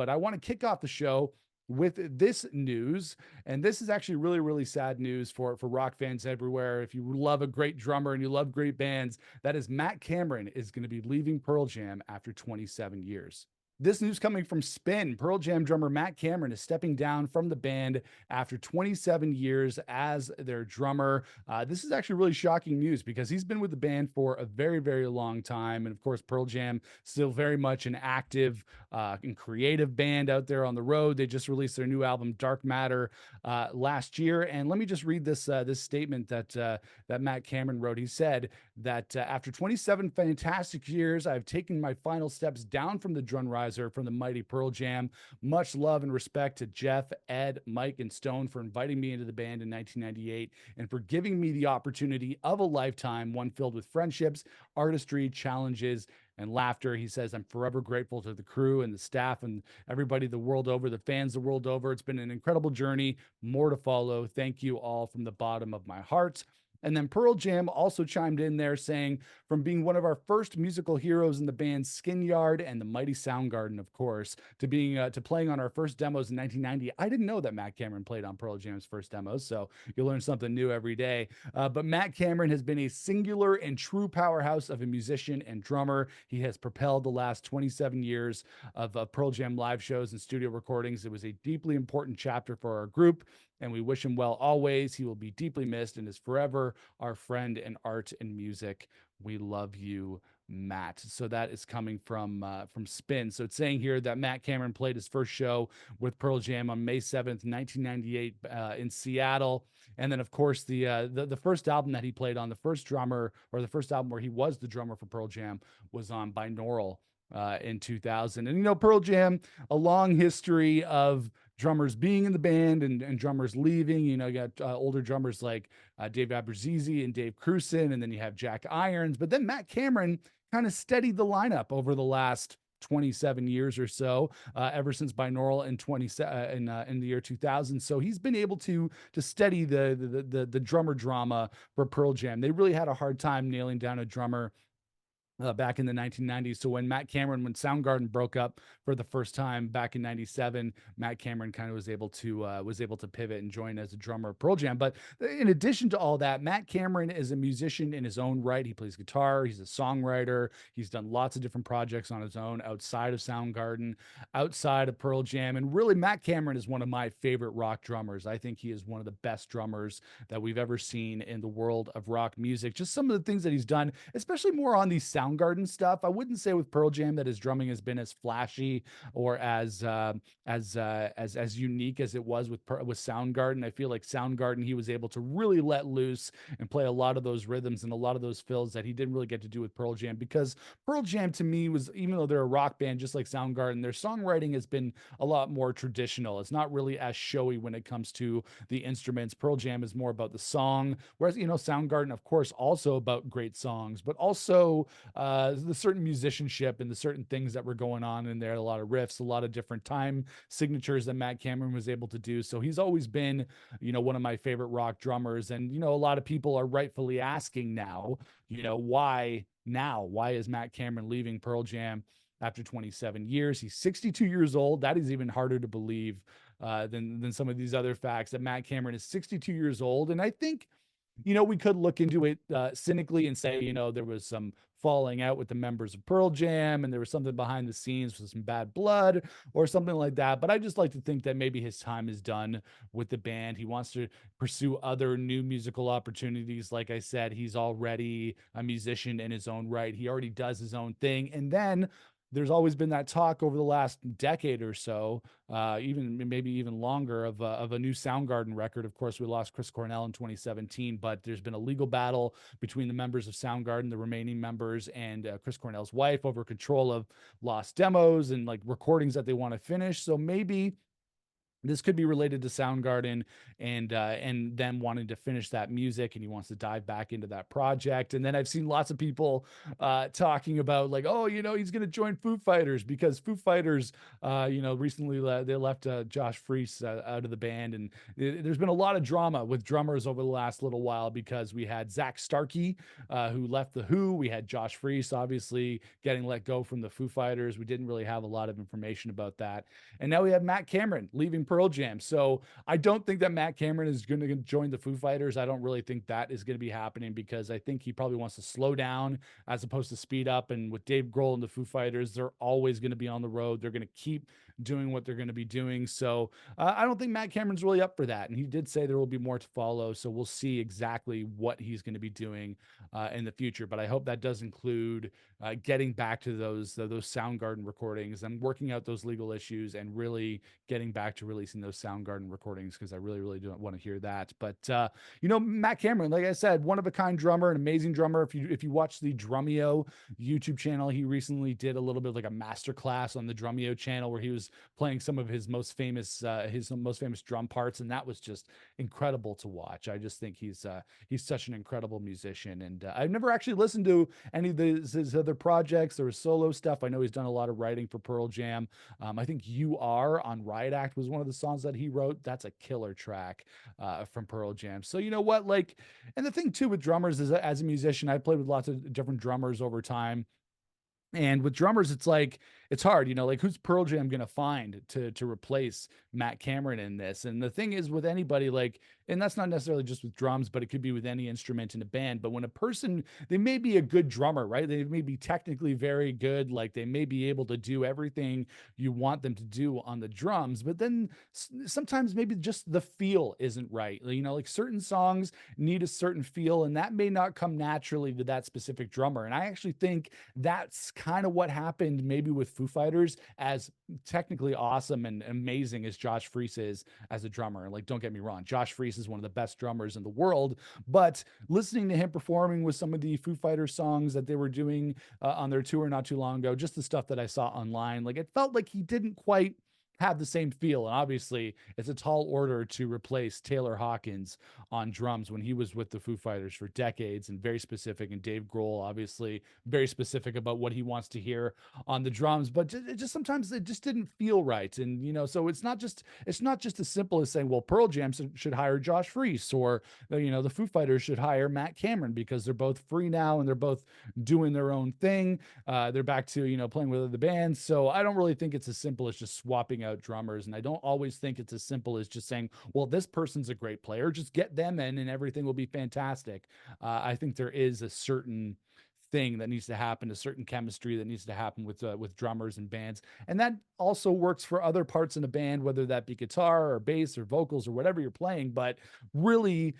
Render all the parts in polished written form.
But I want to kick off the show with this news, and this is actually really, really sad news for rock fans everywhere. If you love a great drummer and you love great bands, that is Matt Cameron is going to be leaving Pearl Jam after 27 years. This news coming from Spin. Pearl Jam drummer Matt Cameron is stepping down from the band after 27 years as their drummer. This is actually really shocking news because he's been with the band for a very, very long time. And of course, Pearl Jam still very much an active and creative band out there on the road. They just released their new album, Dark Matter, last year. And let me just read this statement that Matt Cameron wrote. He said that after 27 fantastic years, I've taken my final steps down from the drum riser from the mighty Pearl Jam. Much love and respect to Jeff, Ed, Mike, and Stone for inviting me into the band in 1998 and for giving me the opportunity of a lifetime, one filled with friendships, artistry, challenges, and laughter. He says, I'm forever grateful to the crew and the staff and everybody the world over, the fans the world over. It's been an incredible journey, more to follow. Thank you all from the bottom of my heart. And then Pearl Jam also chimed in there saying, from being one of our first musical heroes in the band Skin Yard and the mighty Soundgarden, of course, to being to playing on our first demos in 1990. I didn't know that Matt Cameron played on Pearl Jam's first demos, so you learn something new every day. But Matt Cameron has been a singular and true powerhouse of a musician and drummer. He has propelled the last 27 years of Pearl Jam live shows and studio recordings. It was a deeply important chapter for our group, and we wish him well always. He will be deeply missed and is forever our friend in art and music. We love you, Matt. So that is coming from Spin. So it's saying here that Matt Cameron played his first show with Pearl Jam on May 7th, 1998 in Seattle. And then, of course, the first album that he played on, the first drummer, or the first album where he was the drummer for Pearl Jam, was on Binaural in 2000. And, you know, Pearl Jam, a long history of drummers being in the band and drummers leaving. You know, you got older drummers like Dave Abrazizi and Dave Krusen, and then you have Jack Irons. But then Matt Cameron kind of steadied the lineup over the last 27 years or so, ever since Binaural in the year 2000. So he's been able to steady the drummer drama for Pearl Jam. They really had a hard time nailing down a drummer back in the 1990s. So when Soundgarden broke up for the first time back in 97, Matt Cameron kind of was able to pivot and join as a drummer of Pearl Jam. But in addition to all that, Matt Cameron is a musician in his own right. He plays guitar, he's a songwriter, he's done lots of different projects on his own outside of Soundgarden, outside of Pearl Jam. And really, Matt Cameron is one of my favorite rock drummers. I think he is one of the best drummers that we've ever seen in the world of rock music. Just some of the things that he's done, especially more on these Soundgarden stuff. I wouldn't say with Pearl Jam that his drumming has been as flashy or as unique as it was with Soundgarden. I feel like Soundgarden, he was able to really let loose and play a lot of those rhythms and a lot of those fills that he didn't really get to do with Pearl Jam, because Pearl Jam to me was, even though they're a rock band just like Soundgarden, their songwriting has been a lot more traditional. It's not really as showy when it comes to the instruments. Pearl Jam is more about the song, whereas, you know, Soundgarden, of course, also about great songs, but also the certain musicianship and the certain things that were going on in there, a lot of riffs, a lot of different time signatures that Matt Cameron was able to do. So he's always been, you know, one of my favorite rock drummers. And, you know, a lot of people are rightfully asking now, you know, why now? Why is Matt Cameron leaving Pearl Jam after 27 years? He's 62 years old. That is even harder to believe than some of these other facts, that Matt Cameron is 62 years old. And I think, you know, we could look into it cynically and say, you know, there was some falling out with the members of Pearl Jam and there was something behind the scenes with some bad blood or something like that. But I just like to think that maybe his time is done with the band. He wants to pursue other new musical opportunities. Like I said, he's already a musician in his own right. He already does his own thing. And then there's always been that talk over the last decade or so, even maybe even longer, of a new Soundgarden record. Of course, we lost Chris Cornell in 2017, but there's been a legal battle between the members of Soundgarden, the remaining members, and Chris Cornell's wife over control of lost demos and like recordings that they want to finish. So maybe This could be related to Soundgarden and them wanting to finish that music, and he wants to dive back into that project. And then I've seen lots of people talking about like, oh, he's going to join Foo Fighters because Foo Fighters, recently they left Josh Freese out of the band, and there's been a lot of drama with drummers over the last little while because we had Zach Starkey who left the Who, we had Josh Freese obviously getting let go from the Foo Fighters. We didn't really have a lot of information about that, and now we have Matt Cameron leaving Pearl Jam. So I don't think that Matt Cameron is going to join the Foo Fighters. I don't really think that is going to be happening because I think he probably wants to slow down as opposed to speed up. And with Dave Grohl and the Foo Fighters, they're always going to be on the road. They're going to keep doing what they're going to be doing. So I don't think Matt Cameron's really up for that. And he did say there will be more to follow. So we'll see exactly what he's going to be doing in the future. But I hope that does include getting back to those Soundgarden recordings and working out those legal issues and really getting back to releasing those Soundgarden recordings because I really, really do want to hear that. But Matt Cameron, like I said, one of a kind drummer, an amazing drummer. If you watch the Drumeo YouTube channel, he recently did a little bit of like a master class on the Drumeo channel where he was playing some of his most famous drum parts, and that was just incredible to watch. I just think he's such an incredible musician, and I've never actually listened to any of his other projects or his solo stuff. I know he's done a lot of writing for Pearl Jam. I think "You Are" on Riot Act was one of the songs that he wrote. That's a killer track from Pearl Jam. So you know what, like, and the thing too with drummers is that as a musician, I played with lots of different drummers over time. And with drummers, it's like it's hard, like who's Pearl Jam gonna find to replace Matt Cameron in this? And the thing is with anybody, like, and that's not necessarily just with drums, but it could be with any instrument in a band. But when a person, they may be a good drummer, right? They may be technically very good, like they may be able to do everything you want them to do on the drums, but then sometimes maybe just the feel isn't right. Like certain songs need a certain feel, and that may not come naturally to that specific drummer. And I actually think that's kind of what happened maybe with Foo Fighters, as technically awesome and amazing as Josh Freese is as a drummer. Like, don't get me wrong, Josh Freese is one of the best drummers in the world, but listening to him performing with some of the Foo Fighters songs that they were doing on their tour not too long ago, just the stuff that I saw online, like it felt like he didn't quite have the same feel. And obviously, it's a tall order to replace Taylor Hawkins on drums when he was with the Foo Fighters for decades and very specific. And Dave Grohl, obviously, very specific about what he wants to hear on the drums. But it just sometimes it just didn't feel right. And so it's not just as simple as saying, well, Pearl Jam should hire Josh Freese, or the Foo Fighters should hire Matt Cameron because they're both free now and they're both doing their own thing. They're back to playing with other bands. So I don't really think it's as simple as just swapping out drummers, and I don't always think it's as simple as just saying, well, this person's a great player, just get them in and everything will be fantastic. I think there is a certain thing that needs to happen, a certain chemistry that needs to happen with drummers and bands, and that also works for other parts in a band, whether that be guitar or bass or vocals or whatever you're playing. But really,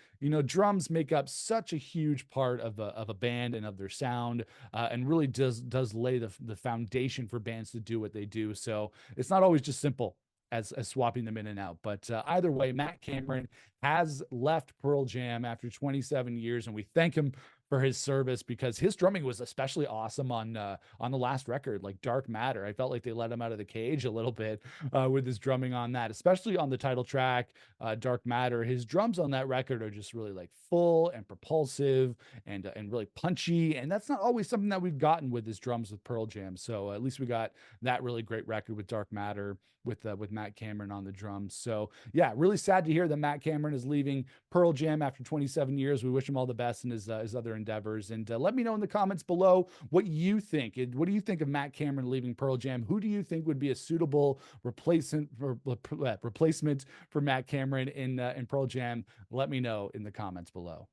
drums make up such a huge part of a band and of their sound, and really does lay the foundation for bands to do what they do. So it's not always just simple as swapping them in and out. But either way, Matt Cameron has left Pearl Jam after 27 years, and we thank him for his service because his drumming was especially awesome on the last record, like Dark Matter. I felt like they let him out of the cage a little bit with his drumming on that, especially on the title track, Dark Matter. His drums on that record are just really like full and propulsive and really punchy, and that's not always something that we've gotten with his drums with Pearl Jam. So at least we got that really great record with Dark Matter with Matt Cameron on the drums. So yeah, really sad to hear that Matt Cameron is leaving Pearl Jam after 27 years. We wish him all the best in his other endeavors. And let me know in the comments below what you think. What do you think of Matt Cameron leaving Pearl Jam? Who do you think would be a suitable replacement for Matt Cameron in Pearl Jam? Let me know in the comments below.